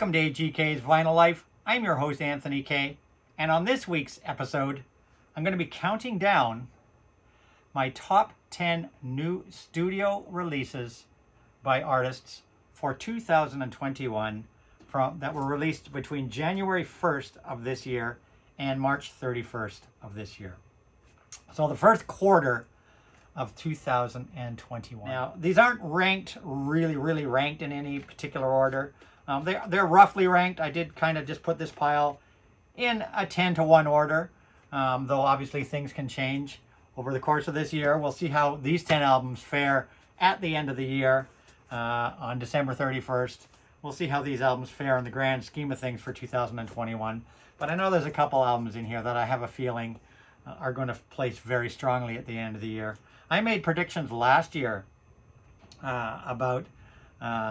Welcome to AGK's Vinyl Life. I'm your host, Anthony K. And on this week's episode, I'm going to be counting down my top 10 new studio releases by artists for 2021 that were released between January 1st of this year and March 31st of this year. So the first quarter of 2021. Now, these aren't ranked, really ranked in any particular order. They're roughly ranked. I did kind of just put this pile in a 10-to-1 order, though obviously things can change over the course of this year. We'll see how these 10 albums fare at the end of the year on December 31st. We'll see how these albums fare in the grand scheme of things for 2021. But I know there's a couple albums in here that I have a feeling are going to place very strongly at the end of the year. I made predictions last year about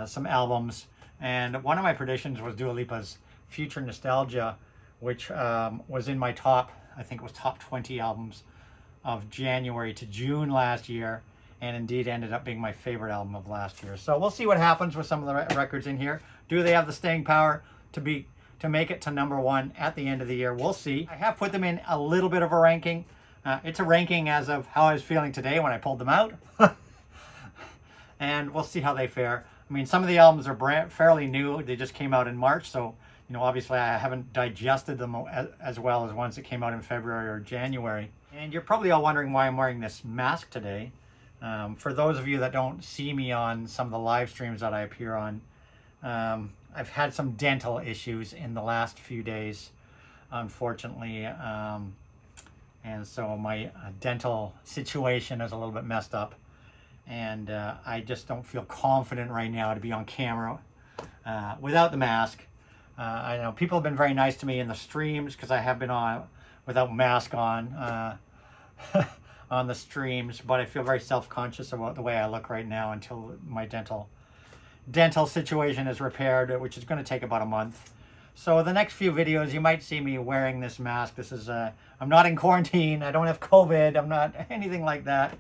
some albums, and one of my predictions was Dua Lipa's Future Nostalgia, which was in my top 20 albums of January to June last year, and indeed ended up being my favorite album of last year. So we'll see what happens with some of the records in here. Do they have the staying power to make it to number one at the end of the year? We'll see. I have put them in a little bit of a ranking. It's a ranking as of how I was feeling today when I pulled them out. And we'll see how they fare. I mean, some of the albums are fairly new. They just came out in March, so obviously I haven't digested them as well as ones that came out in February or January. And you're probably all wondering why I'm wearing this mask today. For those of you that don't see me on some of the live streams that I appear on, I've had some dental issues in the last few days, unfortunately. And so my dental situation is a little bit messed up. And I just don't feel confident right now to be on camera without the mask. I know people have been very nice to me in the streams because I have been on without mask on on the streams, but I feel very self-conscious about the way I look right now until my dental situation is repaired, which is going to take about a month. So the next few videos you might see me wearing this mask. This is I'm not in quarantine, I don't have COVID, I'm not anything like that.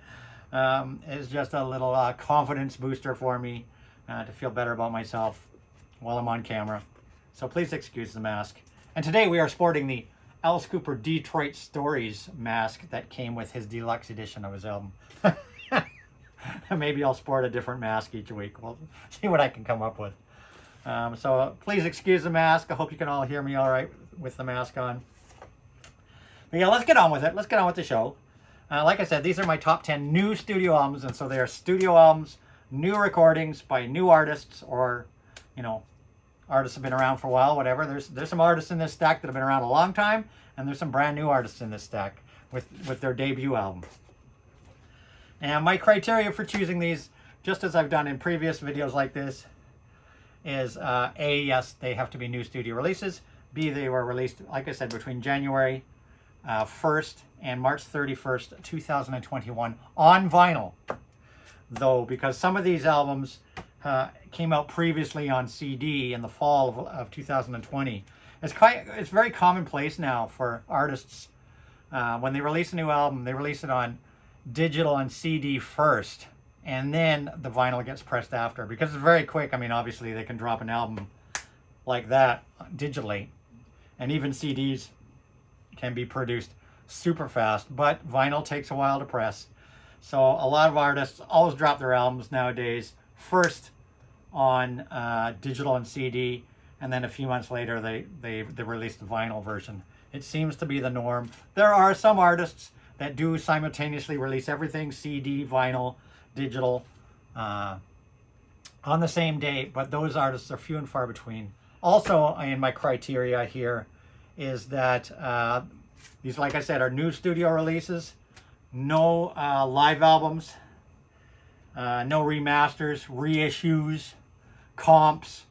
It's just a little confidence booster for me to feel better about myself while I'm on camera. So please excuse the mask. And today we are sporting the Alice Cooper Detroit Stories mask that came with his deluxe edition of his album. Maybe I'll sport a different mask each week. We'll see what I can come up with. So please excuse the mask. I hope you can all hear me all right with the mask on. But yeah, let's get on with it. Let's get on with the show. Like I said, these are my top 10 new studio albums, and so they are studio albums, new recordings by new artists, or artists have been around for a while, whatever. There's some artists in this stack that have been around a long time, and there's some brand new artists in this stack with their debut album. And my criteria for choosing these, just as I've done in previous videos like this, is A, yes, they have to be new studio releases. B, they were released, like I said, between January 1st and March 31st, 2021 on vinyl. Though, because some of these albums came out previously on CD in the fall of 2020. It's very commonplace now for artists when they release a new album, they release it on digital and CD first, and then the vinyl gets pressed after, because it's very quick. I mean, obviously they can drop an album like that digitally, and even CDs can be produced super fast, but vinyl takes a while to press. So a lot of artists always drop their albums nowadays first on digital and CD, and then a few months later they release the vinyl version. It seems to be the norm. There are some artists that do simultaneously release everything, CD, vinyl, digital, on the same day, but those artists are few and far between. Also, in my criteria here is that these, like I said, are new studio releases, no live albums, no remasters, reissues, comps,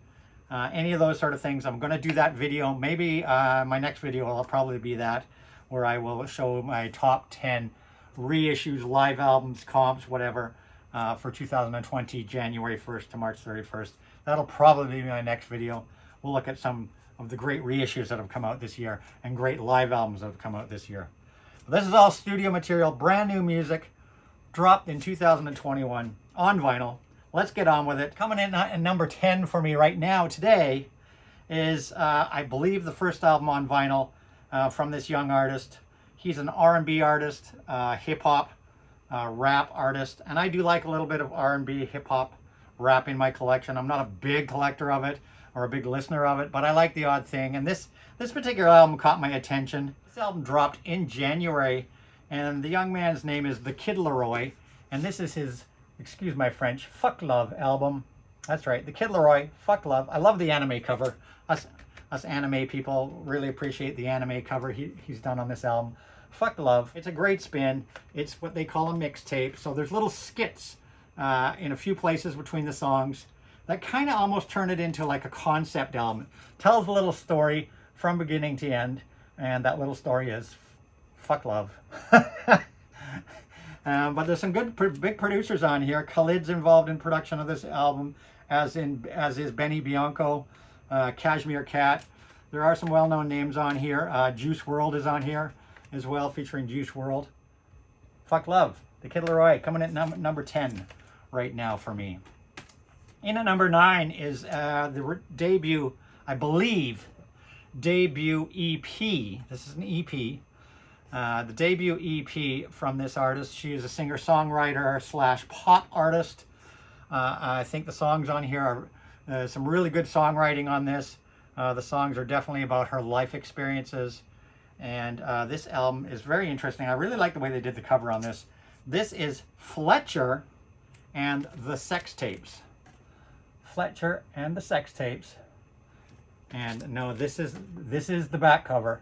any of those sort of things. I'm going to do that video. Maybe my next video will probably be that, where I will show my top 10 reissues, live albums, comps, whatever, for 2020, January 1st to March 31st. That'll probably be my next video. We'll look at some of the great reissues that have come out this year and great live albums that have come out this year. This is all studio material, brand new music, dropped in 2021 on vinyl. Let's get on with it. Coming in at number 10 for me right now today is, I believe, the first album on vinyl from this young artist. He's an R&B artist, hip-hop, rap artist, and I do like a little bit of R&B, hip-hop, rap in my collection. I'm not a big collector of it or a big listener of it, but I like the odd thing, and this particular album caught my attention. This album dropped in January, and the young man's name is The Kid Laroi, and this is his, excuse my French, Fuck Love album. That's right, The Kid Laroi, Fuck Love. I love the anime cover. Us anime people really appreciate the anime cover he's done on this album. Fuck Love. It's a great spin. It's what they call a mixtape. So there's little skits in a few places between the songs that kind of almost turn it into like a concept album. Tells a little story from beginning to end, and that little story is fuck love. But there's some good big producers on here. Khalid's involved in production of this album, as is Benny Bianco, Kashmir Cat. There are some well-known names on here. Juice WRLD is on here as well, featuring Juice WRLD. Fuck Love, The Kid Laroi, coming in at number 10 right now for me. In at number 9 is the debut, I believe, debut EP. This is an EP. The debut EP from this artist. She is a singer-songwriter / pop artist. I think the songs on here are some really good songwriting on this. The songs are definitely about her life experiences. And this album is very interesting. I really like the way they did the cover on this. This is Fletcher and the Sex Tapes. Fletcher and the Sex Tapes. And no, this is the back cover.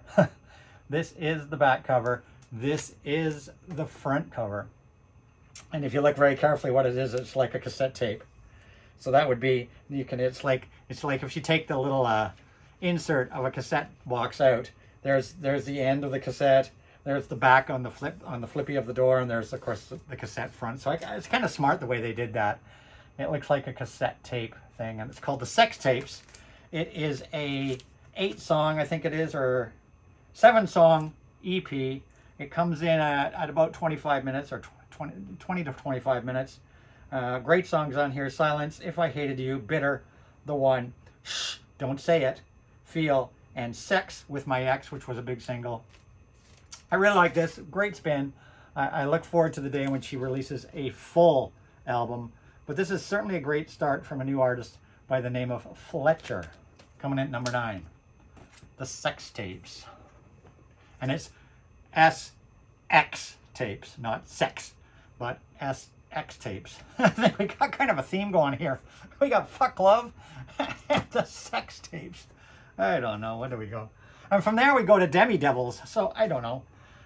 This is the back cover. This is the front cover. And if you look very carefully what it is, it's like a cassette tape. So that would be, it's like if you take the little insert of a cassette box out, there's the end of the cassette, there's the back on the flippy of the door, and there's of course the cassette front. So it's kind of smart the way they did that. It looks like a cassette tape thing, and it's called the Sex Tapes. It is a 8-song, I think it is, or 7-song EP. It comes in at about 25 minutes, or 20 to 25 minutes. Great songs on here: Silence, If I Hated You, Bitter, The One, Shh, Don't Say It, Feel, and Sex with My Ex, which was a big single. I really like this. Great spin. I look forward to the day when she releases a full album. But this is certainly a great start from a new artist by the name of Fletcher. Coming in at number 9. The Sex Tapes. And it's SX tapes, not sex, but SX tapes. I think we got kind of a theme going here. We got Fuck Love and the Sex Tapes. I don't know. Where do we go? And from there we go to Demi Devils. So I don't know.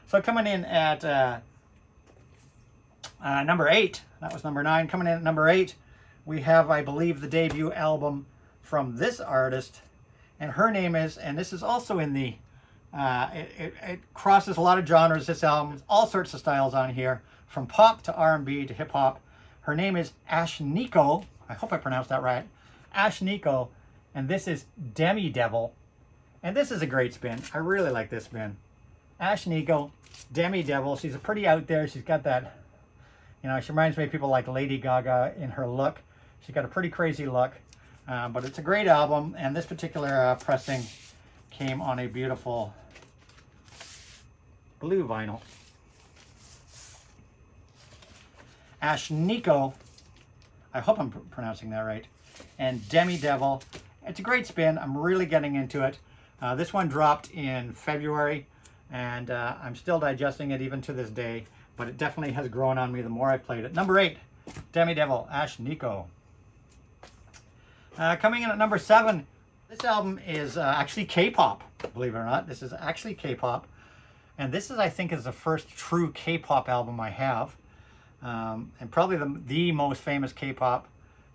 So coming in at number 8. That was number 9. Coming in at number 8, we have, I believe, the debut album from this artist. And her name is, and this is also in the, it crosses a lot of genres, this album. All sorts of styles on here, from pop to R&B to hip-hop. Her name is Ashniko. I hope I pronounced that right. Ashniko. And this is Demi Devil. And this is a great spin. I really like this spin. Ashniko, Demi Devil. She's pretty out there. She's got that, she reminds me of people like Lady Gaga in her look. She's got a pretty crazy look. But it's a great album. And this particular pressing came on a beautiful blue vinyl. Ashniko. I hope I'm pronouncing that right. And Demi Devil. It's a great spin. I'm really getting into it. This one dropped in February, and I'm still digesting it even to this day, but it definitely has grown on me the more I've played it. Number 8, Demi Devil, Ashniko. Coming in at number 7, this album is actually K-pop, believe it or not. This is actually K-pop, and this is, I think, is the first true K-pop album I have, and probably the most famous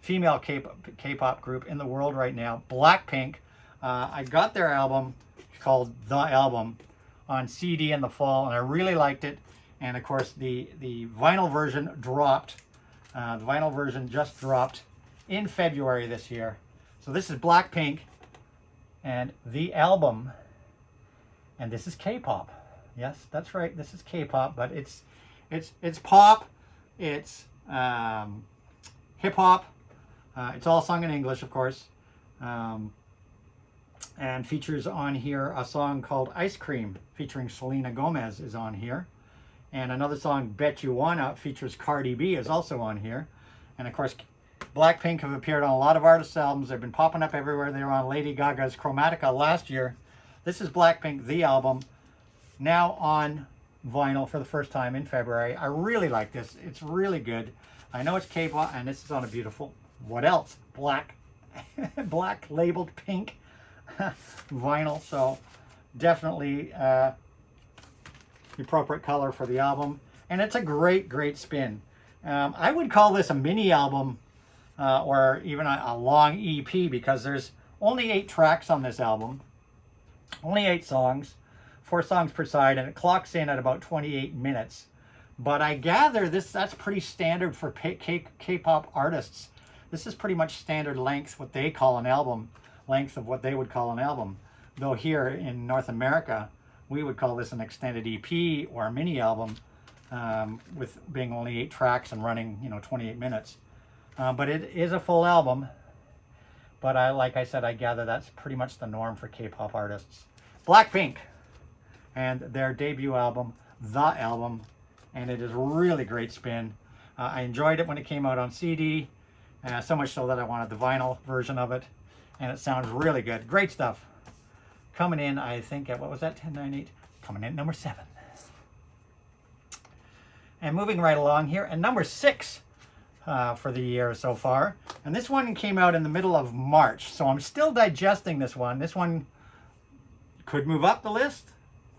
female K-pop group in the world right now, Blackpink. I got their album called The Album on CD in the fall, and I really liked it. And of course, the vinyl version dropped. The vinyl version just dropped in February this year. So this is Blackpink and The Album, and this is K-pop. Yes, that's right. This is K-pop, but it's pop. It's hip hop. It's all sung in English, of course. and features on here a song called Ice Cream featuring Selena Gomez is on here. And another song, Bet You Wanna, features Cardi B, is also on here. And of course, Blackpink have appeared on a lot of artists' albums. They've been popping up everywhere. They were on Lady Gaga's Chromatica last year. This is Blackpink, the album, now on vinyl for the first time in February. I really like this. It's really good. I know it's K-pop, and this is on a beautiful, what else? Black labeled pink vinyl. So definitely the appropriate color for the album. And it's a great spin. I would call this a mini album or even a long EP, because there's only 8 tracks on this album. Only 8 songs, 4 songs per side, and it clocks in at about 28 minutes. But I gather that's pretty standard for K-pop artists. This is pretty much standard length, what they call an album, length of what they would call an album. Though here in North America, we would call this an extended EP or a mini album, with being only 8 tracks and running, 28 minutes. But it is a full album. But like I said, I gather that's pretty much the norm for K-pop artists. Blackpink and their debut album, The Album, and it is really great spin. I enjoyed it when it came out on CD, so much so that I wanted the vinyl version of it, and it sounds really good. Great stuff. Coming in, I think, at, what was that, 10, 9, 8? Coming in at number 7. And moving right along here, and number 6 for the year so far. And this one came out in the middle of March, so I'm still digesting this one. This one could move up the list,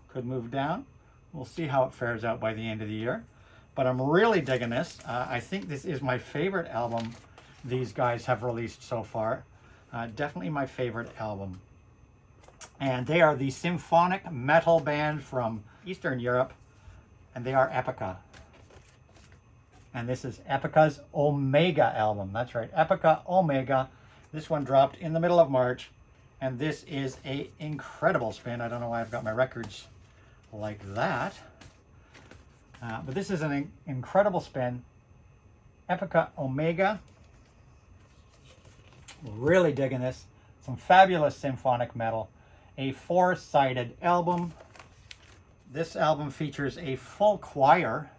could move down. We'll see how it fares out by the end of the year. But I'm really digging this. I think this is my favorite album these guys have released so far. Definitely my favorite album. And they are the symphonic metal band from Eastern Europe, and they are Epica. And this is Epica's Omega album. That's right, Epica Omega. This one dropped in the middle of March, and this is an incredible spin. I don't know why I've got my records like that. But this is an incredible spin. Epica Omega. Really digging this. Some fabulous symphonic metal. A 4-sided album. This album features a full choir,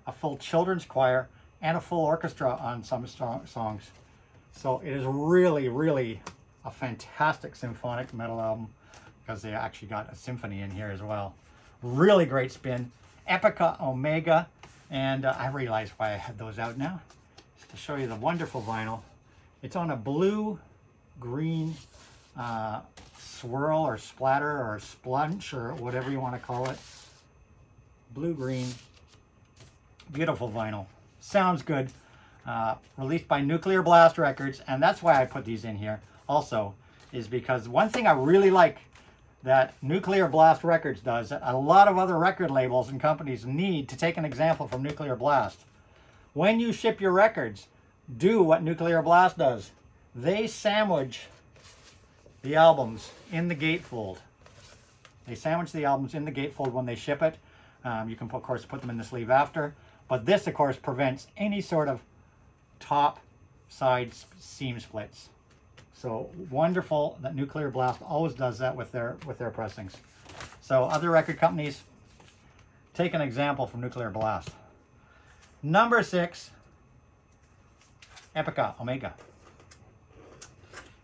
a full children's choir, and a full orchestra on some songs. So it is really a fantastic symphonic metal album, because they actually got a symphony in here as well. Really great spin. Epica Omega. And I realize why I had those out now. Just to show you the wonderful vinyl. It's on a blue-green swirl or splatter or splunch or whatever you want to call it. Blue-green. Beautiful vinyl. Sounds good. Released by Nuclear Blast Records. And that's why I put these in here also, is because one thing I really like that Nuclear Blast Records does, that a lot of other record labels and companies need to take an example from Nuclear Blast. When you ship your records, do what Nuclear Blast does. They sandwich the albums in the gatefold. They sandwich the albums in the gatefold when they ship it. You can, of course, put them in the sleeve after. But this, of course, prevents any sort of top side seam splits. So wonderful that Nuclear Blast always does that with their pressings. So other record companies, take an example from Nuclear Blast. Number 6, Epica Omega.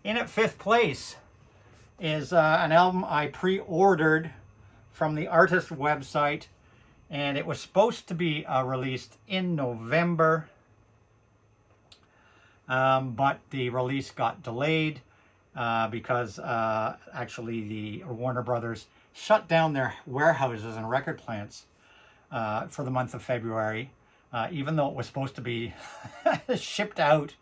In at 5th place is an album I pre-ordered from the artist website, and it was supposed to be released in November, but the release got delayed because actually the Warner Brothers shut down their warehouses and record plants for the month of February, even though it was supposed to be shipped out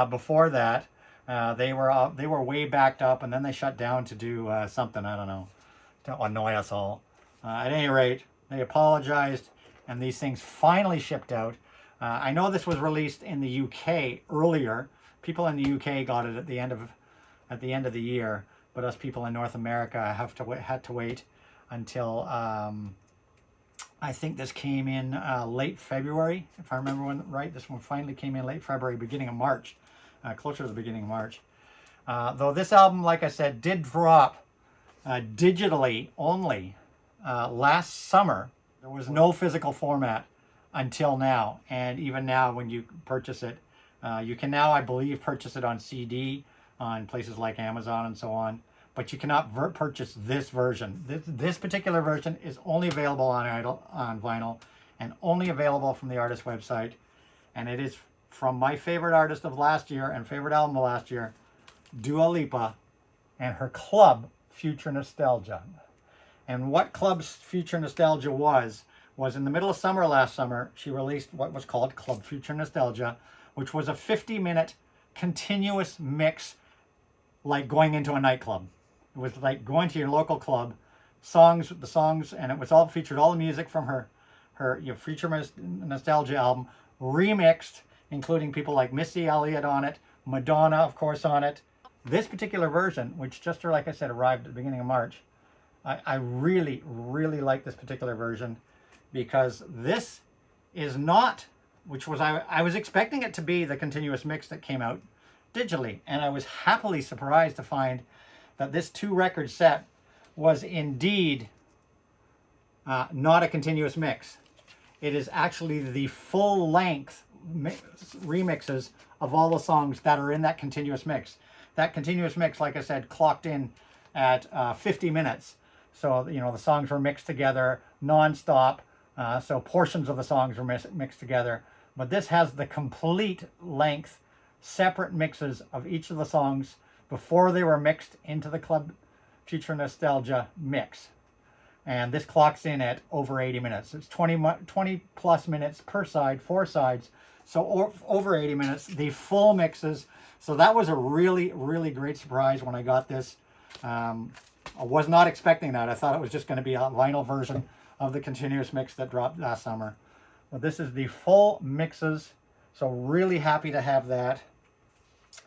before that. They were way backed up, and then they shut down to do something, I don't know, to annoy us all. At any rate, they apologized, and these things finally shipped out. I know this was released in the UK earlier. People in the UK got it at the end of the year, but us people in North America had to wait until I think this came in late February, if I remember right. This one finally came in late February, beginning of March, closer to the beginning of March. Though this album, like I said, did drop digitally only last summer. There was no physical format until now, and even now when you purchase it, you can now, I believe, purchase it on CD on places like Amazon and so on, but you cannot purchase this version. This particular version is only available on vinyl and only available from the artist website, and it is from my favorite artist of last year and favorite album of last year, Dua Lipa, and her Club Future Nostalgia. And what Club's Future Nostalgia was in the middle of summer last summer, she released what was called Club Future Nostalgia, which was a 50-minute continuous mix, like going into a nightclub. It was like going to your local club, the songs, and it was all featured all the music from her Future Nostalgia album, remixed, including people like Missy Elliott on it, Madonna, of course, on it. This particular version, which just, like I said, arrived at the beginning of March, I really, really like this particular version, because this is not, which was, I was expecting it to be the continuous mix that came out digitally, and I was happily surprised to find that this 2-record set was indeed not a continuous mix. It is actually the full-length remixes of all the songs that are in that continuous mix. That continuous mix, like I said, clocked in at 50 minutes. So, you know, the songs were mixed together non-stop. So portions of the songs were mixed together. But this has the complete length, separate mixes of each of the songs before they were mixed into the Club Future Nostalgia mix. And this clocks in at over 80 minutes. It's 20 plus minutes per side, 4 sides. So over 80 minutes, the full mixes. So that was a really, really great surprise when I got this. I was not expecting that. I thought it was just going to be a vinyl version of the continuous mix that dropped last summer. But this is the full mixes. So really happy to have that.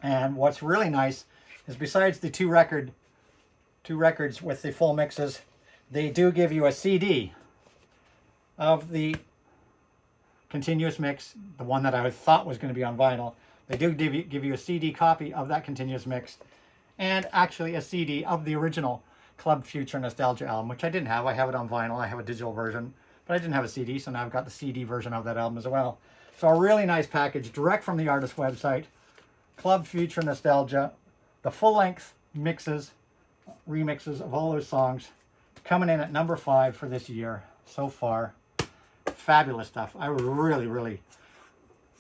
And what's really nice is, besides the two records with the full mixes, they do give you a CD of the continuous mix, the one that I thought was going to be on vinyl. They do give you a CD copy of that continuous mix, and actually a CD of the original Club Future Nostalgia album, which I didn't have. I have it on vinyl. I have a digital version, but I didn't have a CD, so now I've got the CD version of that album as well. So a really nice package, direct from the artist website. Club Future Nostalgia, the full-length mixes, remixes of all those songs, coming in at number 5 for this year so far. Fabulous stuff. I was really, really,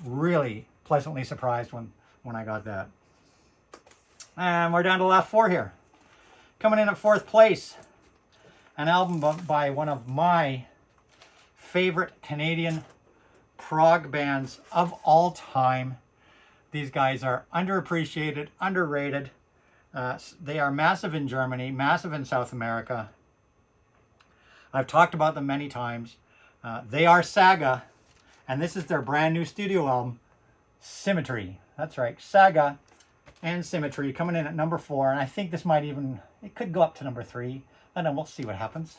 really pleasantly surprised when I got that. And we're down to the last 4 here. Coming in at 4th place, an album by one of my favorite Canadian prog bands of all time. These guys are underappreciated, underrated. They are massive in Germany, massive in South America. I've talked about them many times. They are Saga, and this is their brand new studio album, Symmetry. That's right, Saga and Symmetry, coming in at number 4, and I think this might even, it could go up to number 3. I don't know, we'll see what happens.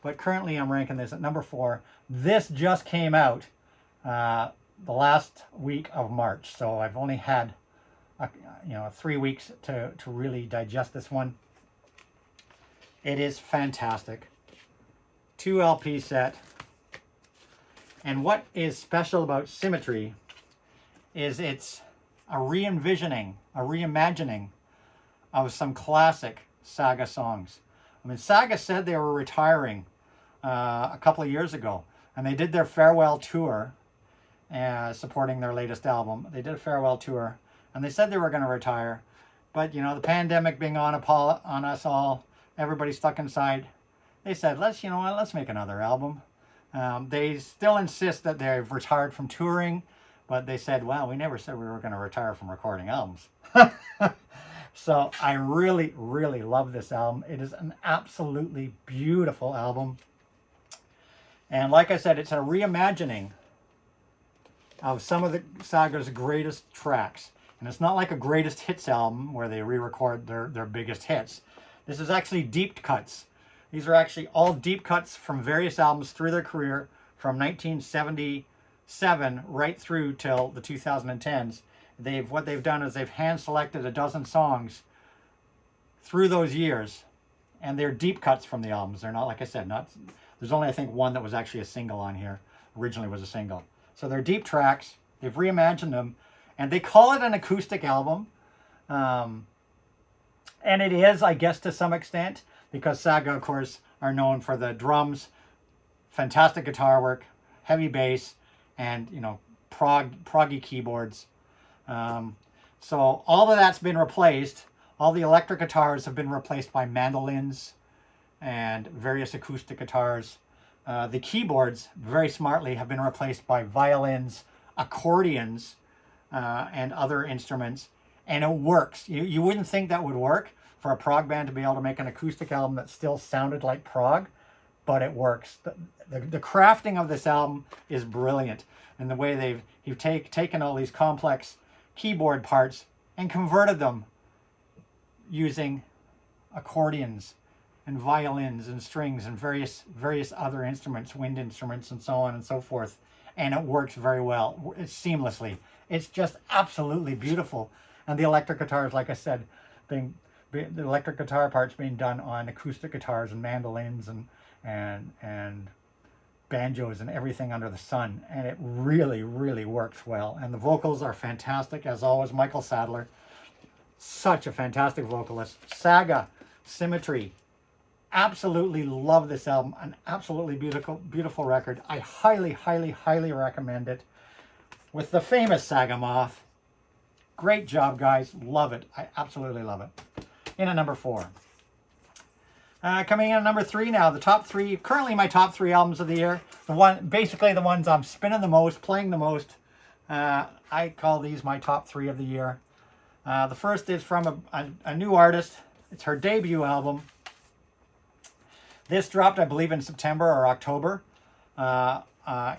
But currently I'm ranking this at number 4. This just came out the last week of March, so I've only had 3 weeks to really digest this one. It is fantastic. 2 LP set. And what is special about Symmetry is it's a re-envisioning, a reimagining of some classic Saga songs. I mean, Saga said they were retiring a couple of years ago, and they did their farewell tour supporting their latest album. They did a farewell tour, and they said they were going to retire. But, you know, the pandemic being on us all, everybody stuck inside, they said, let's make another album. They still insist that they've retired from touring, but they said, well, we never said we were going to retire from recording albums. So I really, really love this album. It is an absolutely beautiful album. And like I said, it's a reimagining of some of the Saga's greatest tracks. And it's not like a greatest hits album where they re-record their biggest hits. This is actually deep cuts. These are actually all deep cuts from various albums through their career, from 1977 right through till the 2010s. What they've done is they've hand-selected a dozen songs through those years, and they're deep cuts from the albums. They're not, like I said, not. There's only, I think, one that was actually a single on here. Originally was a single. So they're deep tracks. They've reimagined them, and they call it an acoustic album. And it is, I guess, to some extent, because Saga, of course, are known for the drums, fantastic guitar work, heavy bass, and, you know, proggy keyboards. So all of that's been replaced. All the electric guitars have been replaced by mandolins and various acoustic guitars. The keyboards, very smartly, have been replaced by violins, accordions, and other instruments. And it works. You wouldn't think that would work for a prog band to be able to make an acoustic album that still sounded like prog, but it works. The crafting of this album is brilliant. And the way you've taken all these complex keyboard parts and converted them using accordions and violins and strings and various other instruments, wind instruments and so on and so forth. And it works very well. It's seamlessly. It's just absolutely beautiful. And the electric guitars, like I said, the electric guitar parts being done on acoustic guitars and mandolins and banjos and everything under the sun. And it really, really works well. And the vocals are fantastic, as always. Michael Sadler, such a fantastic vocalist. Saga, Symmetry. Absolutely love this album. An absolutely beautiful record. I highly, highly, highly recommend it. With the famous Saga Moth. Great job, guys. Love it. I absolutely love it. In at number 4. Coming in at number 3 now. The top 3, currently my top 3 albums of the year. Basically the ones I'm spinning the most, playing the most. I call these my top 3 of the year. The first is from a new artist. It's her debut album. This dropped, I believe, in September or October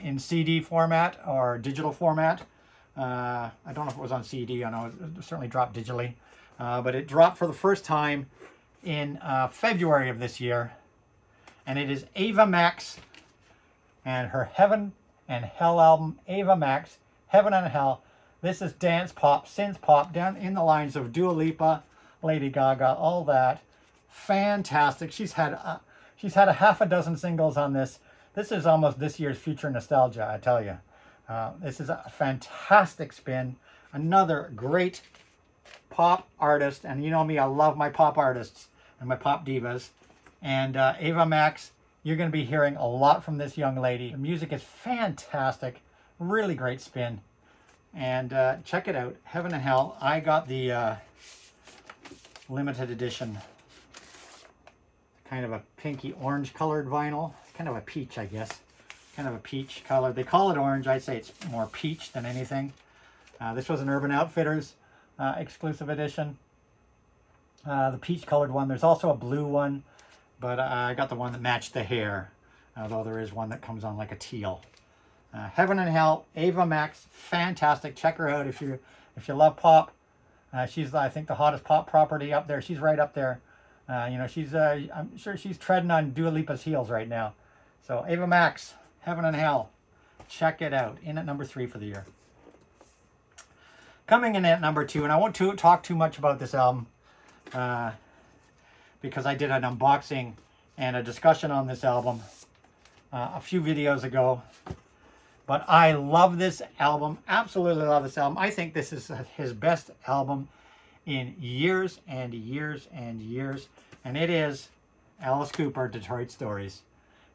in CD format or digital format. I don't know if it was on CD. I know it certainly dropped digitally. But it dropped for the first time in February of this year. And it is Ava Max and her Heaven and Hell album. Ava Max, Heaven and Hell. This is dance pop, synth pop, down in the lines of Dua Lipa, Lady Gaga, all that. Fantastic. She's had a half a dozen singles on this. This is almost this year's future nostalgia, I tell you. This is a fantastic spin. Another great pop artist. And you know me, I love my pop artists and my pop divas. And Ava Max, you're going to be hearing a lot from this young lady. The music is fantastic. Really great spin. And check it out. Heaven and Hell. I got the limited edition, kind of a pinky orange colored vinyl. Kind of a peach, I guess. Kind of a peach color. They call it orange. I'd say it's more peach than anything. This was an Urban Outfitters exclusive edition. The peach colored one. There's also a blue one, but I got the one that matched the hair, although there is one that comes on like a teal. Heaven and Hell, Ava Max, fantastic. Check her out if you love pop. She's, I think, the hottest pop property up there. She's right up there. You know, she's I'm sure she's treading on Dua Lipa's heels right now. So Ava Max, Heaven and Hell, check it out. In at number 3 for the year. Coming in at number 2, and I won't talk too much about this album because I did an unboxing and a discussion on this album a few videos ago. But I love this album, absolutely love this album. I think this is his best album in years and years and years. And it is Alice Cooper, Detroit Stories.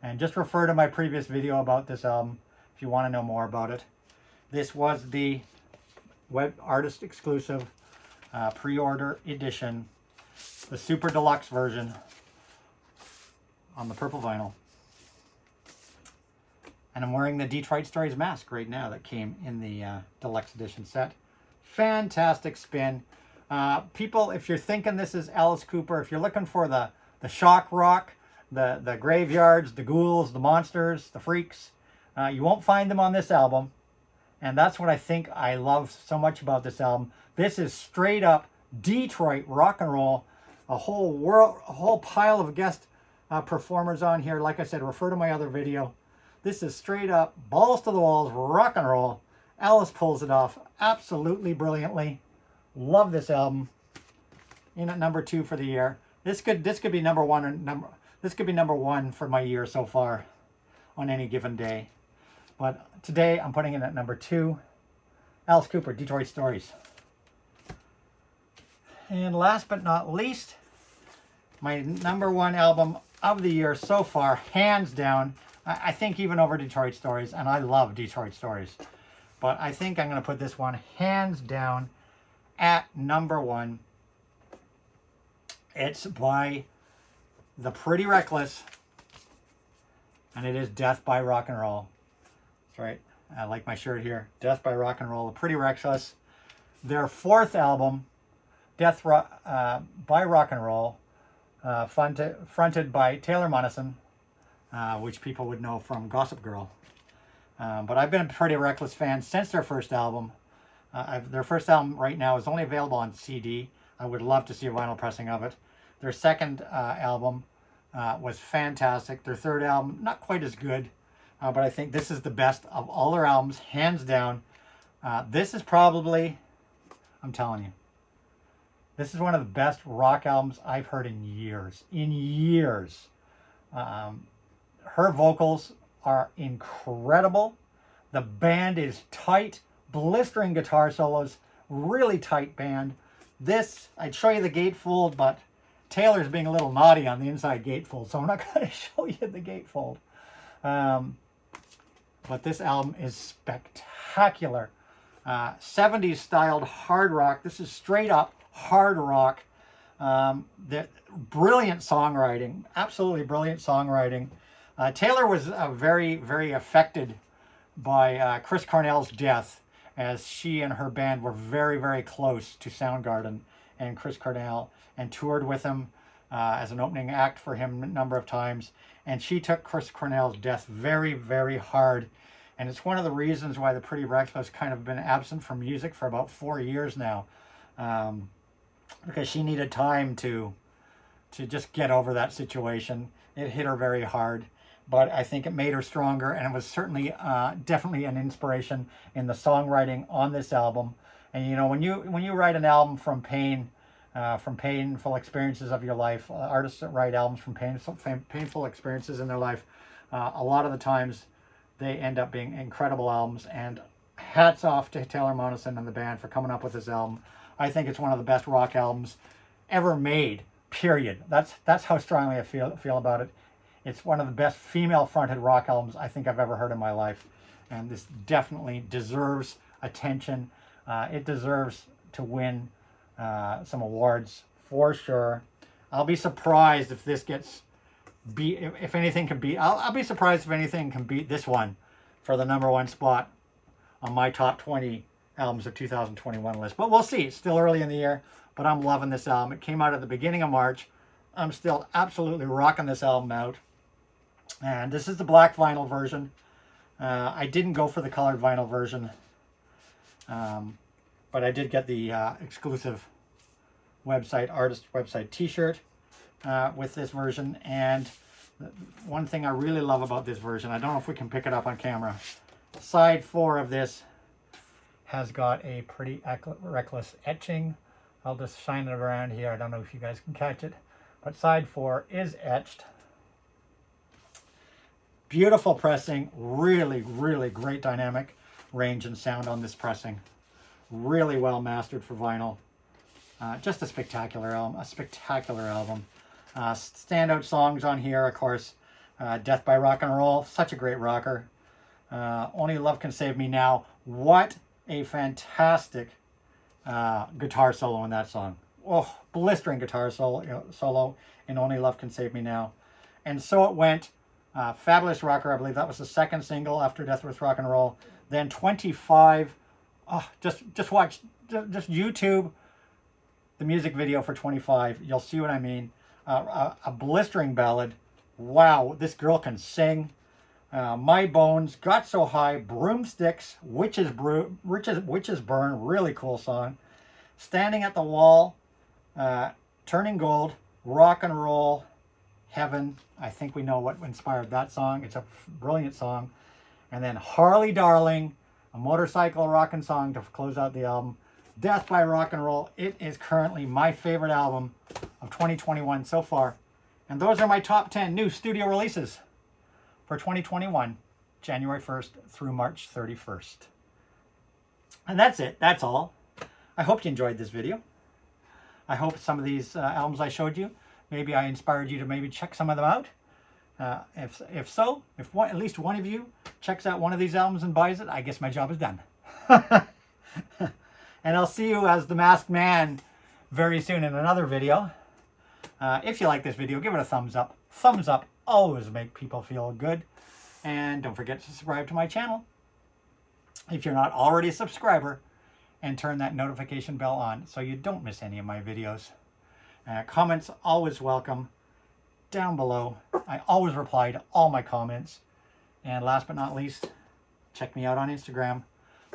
And just refer to my previous video about this album if you want to know more about it. This was the web artist exclusive pre-order edition, the super deluxe version on the purple vinyl. And I'm wearing the Detroit Stories mask right now that came in the deluxe edition set. Fantastic spin. People, if you're thinking this is Alice Cooper, if you're looking for the shock rock, the graveyards, the ghouls, the monsters, the freaks, you won't find them on this album. And that's what I think I love so much about this album. This is straight up Detroit rock and roll. A whole pile of guest performers on here. Like I said, refer to my other video. This is straight up balls to the walls rock and roll. Alice pulls it off absolutely brilliantly. Love this album. in at number 2 for the year. This could be number 1 or this could be number 1 for my year so far on any given day. But today I'm putting it at number 2. Alice Cooper, Detroit Stories. And last but not least, my number 1 album of the year so far, hands down, I think even over Detroit Stories, and I love Detroit Stories. But I think I'm going to put this one hands down at number 1. It's by The Pretty Reckless, and it is Death by Rock and Roll. That's right. I like my shirt here. Death by Rock and Roll, The Pretty Reckless. Their 4th album, Death by Rock and Roll, fronted by Taylor Momsen, which people would know from Gossip Girl. But I've been a Pretty Reckless fan since their first album. Their first album right now is only available on CD. I would love to see a vinyl pressing of it. Their second album was fantastic. Their third album, not quite as good, but I think this is the best of all their albums, hands down. This is probably, I'm telling you, this is one of the best rock albums I've heard in years. In years. Her vocals are incredible. The band is tight, blistering guitar solos, really tight band. This, I'd show you the gatefold, but Taylor's being a little naughty on the inside gatefold, so I'm not going to show you the gatefold. But this album is spectacular. 70s styled hard rock. This is straight up hard rock. The brilliant songwriting, absolutely brilliant songwriting. Taylor was very, very affected by Chris Cornell's death, as she and her band were very, very close to Soundgarden and Chris Cornell, and toured with him as an opening act for him a number of times. And she took Chris Cornell's death very, very hard. And it's one of the reasons why the Pretty Reckless kind of been absent from music for about 4 years now. Because she needed time to just get over that situation. It hit her very hard, but I think it made her stronger, and it was certainly definitely an inspiration in the songwriting on this album. And you know, when you write an album from painful experiences of your life, artists that write albums from painful experiences in their life, a lot of the times they end up being incredible albums. And hats off to Taylor Momsen and the band for coming up with this album. I think it's one of the best rock albums ever made, period. That's how strongly I feel about it. It's one of the best female-fronted rock albums I think I've ever heard in my life. And this definitely deserves attention. It deserves to win some awards for sure. I'll be surprised if this gets beat, if anything can beat, I'll be surprised if anything can beat this one for the number 1 spot on my top 20 albums of 2021 list. But we'll see. It's still early in the year, but I'm loving this album. It came out at the beginning of March. I'm still absolutely rocking this album out. And this is the black vinyl version. I didn't go for the colored vinyl version, but I did get the exclusive artist website t-shirt with this version. And one thing I really love about this version, I don't know if we can pick it up on camera, side 4 of this has got a Pretty Reckless etching. I'll just shine it around here. I don't know if you guys can catch it, but side 4 is etched. Beautiful pressing, really, really great dynamic range and sound on this pressing. Really well mastered for vinyl. Just a spectacular album, standout songs on here, of course, Death by Rock and Roll, such a great rocker. Only Love Can Save Me Now. What a fantastic guitar solo in that song. Oh, blistering guitar solo in Only Love Can Save Me Now. And So It Went, Fabulous Rocker, I believe that was the second single after Death with Rock and Roll. Then 25, just YouTube the music video for 25. You'll see what I mean. A blistering ballad. Wow, this girl can sing. My Bones, Got So High, Broomsticks, Witches Burn, really cool song. Standing at the Wall, Turning Gold, Rock and Roll, Heaven. I think we know what inspired that song. It's a brilliant song. And then Harley Darling, a motorcycle rockin' song to close out the album. Death by Rock and Roll. It is currently my favorite album of 2021 so far. And those are my top 10 new studio releases for 2021, January 1st through March 31st. And that's it. That's all. I hope you enjoyed this video. I hope some of these albums I showed you, maybe I inspired you to maybe check some of them out. If so, if at least one of you checks out one of these albums and buys it, I guess my job is done. And I'll see you as the Masked Man very soon in another video. If you like this video, give it a thumbs up. Thumbs up always make people feel good. And don't forget to subscribe to my channel if you're not already a subscriber, and turn that notification bell on so you don't miss any of my videos. Comments always welcome down below. I always reply to all my comments. And last but not least, check me out on Instagram.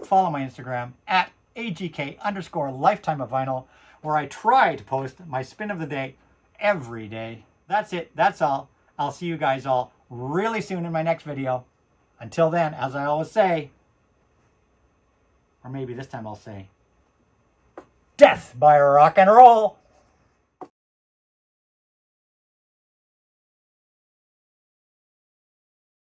Follow my Instagram at AGK_lifetime of vinyl, where I try to post my spin of the day every day. That's it. That's all. I'll see you guys all really soon in my next video. Until then, as I always say, or maybe this time I'll say, death by rock and roll.